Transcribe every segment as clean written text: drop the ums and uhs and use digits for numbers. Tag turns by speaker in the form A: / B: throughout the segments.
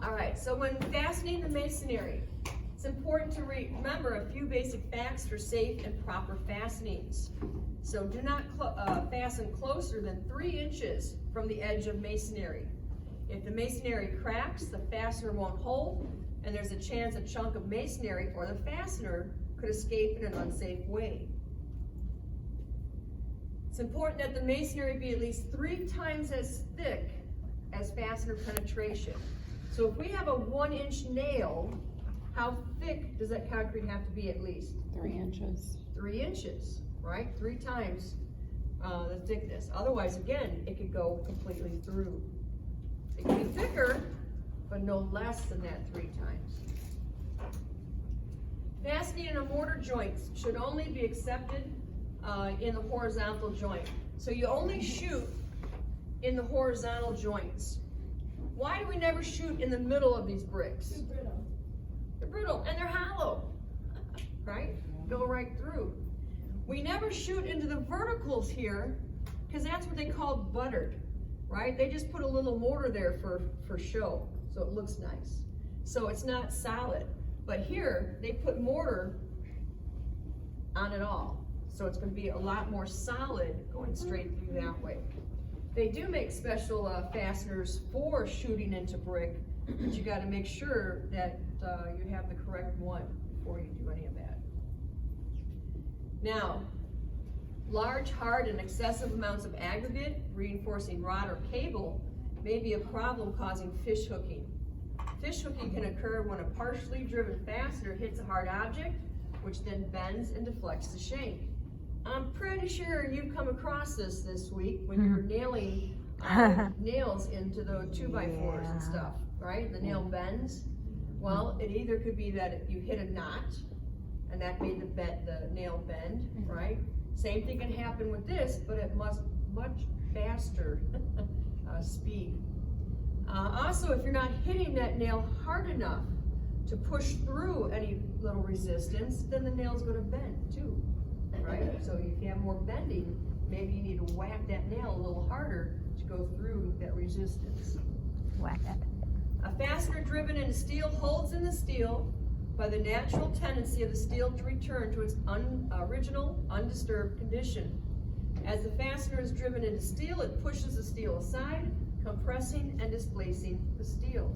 A: All right, so when fastening the masonry, it's important to remember a few basic facts for safe and proper fastenings. So do not fasten closer than 3 inches from the edge of masonry. If the masonry cracks, the fastener won't hold, and there's a chance a chunk of masonry or the fastener could escape in an unsafe way. It's important that the masonry be at least 3 times as thick as fastener penetration. So if we have a 1-inch nail, how thick does that concrete have to be at least?
B: 3 inches.
A: 3 inches, right? 3 times the thickness. Otherwise, again, it could go completely through. It can be thicker, but no less than that 3 times. Fastening in a mortar joint should only be accepted in the horizontal joint. So you only shoot in the horizontal joints. Why do we never shoot in the middle of these bricks?
C: Too brittle.
A: They're brittle and they're hollow, right? Go right through. We never shoot into the verticals here because that's what they call buttered, right? They just put a little mortar there for show, so it looks nice. So it's not solid. But here, they put mortar on it all. So it's going to be a lot more solid going straight through that way. They do make special fasteners for shooting into brick, but you got to make sure that you have the correct one before you do any of that. Now, large, hard, and excessive amounts of aggregate, reinforcing rod or cable may be a problem causing fish hooking. Fish hooking can occur when a partially driven fastener hits a hard object, which then bends and deflects the shank. I'm pretty sure you've come across this week when you're nailing nails into the 2x4s and stuff, right? The nail bends. Well, it either could be that you hit a knot and that made the nail bend, right? Same thing can happen with this, but at much faster speed. Also, if you're not hitting that nail hard enough to push through any little resistance, then the nail's going to bend too, right? So if you have more bending, maybe you need to whack that nail a little harder to go through that resistance.
D: Whack it.
A: A fastener driven into steel holds in the steel by the natural tendency of the steel to return to its original undisturbed condition. As the fastener is driven into steel, it pushes the steel aside, compressing and displacing the steel.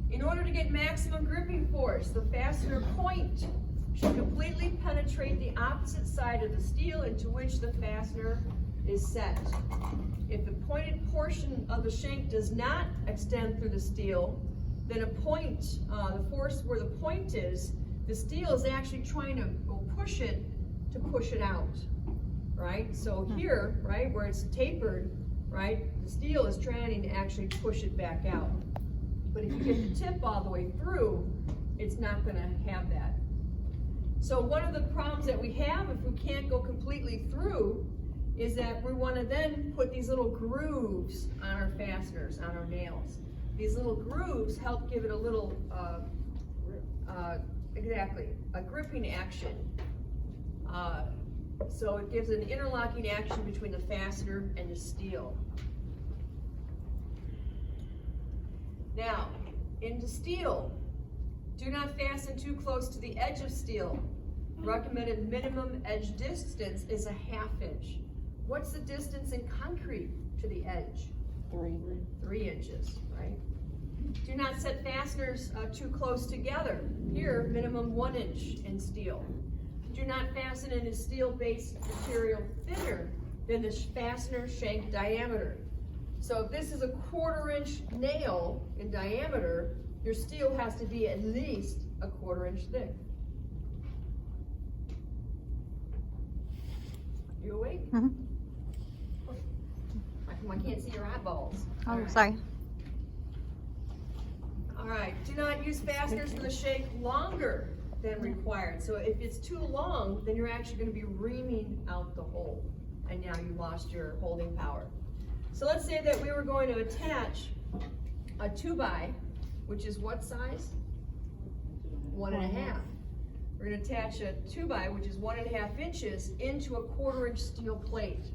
A: In order to get maximum gripping force, the fastener point should completely penetrate the opposite side of the steel into which the fastener is set. If the pointed portion of the shank does not extend through the steel, then a point, the force where the point is, the steel is actually trying to push it out, right? So here, right, where it's tapered, right, the steel is trying to actually push it back out. But if you get the tip all the way through, it's not going to have that. So one of the problems that we have if we can't go completely through is that we want to then put these little grooves on our fasteners, on our nails. These little grooves help give it a little, a gripping action. So it gives an interlocking action between the fastener and the steel. Now, into steel, do not fasten too close to the edge of steel. Recommended minimum edge distance is a 1/2 inch. What's the distance in concrete to the edge? 3 inches, right? Do not set fasteners too close together. Here, minimum 1 inch in steel. Do not fasten in a steel-based material thinner than the fastener shank diameter. So if this is a 1/4 inch nail in diameter, your steel has to be at least a 1/4 inch thick. You awake?
D: Mm-hmm.
A: I can't see your eyeballs.
D: Oh,
A: All right.
D: sorry.
A: All right, do not use fasteners for the shank longer than required. So if it's too long, then you're actually going to be reaming out the hole, and now you lost your holding power. So let's say that we were going to attach a 2x, which is what size? 1.5. We're going to attach a 2x, which is 1.5 inches, into a 1/4 inch steel plate.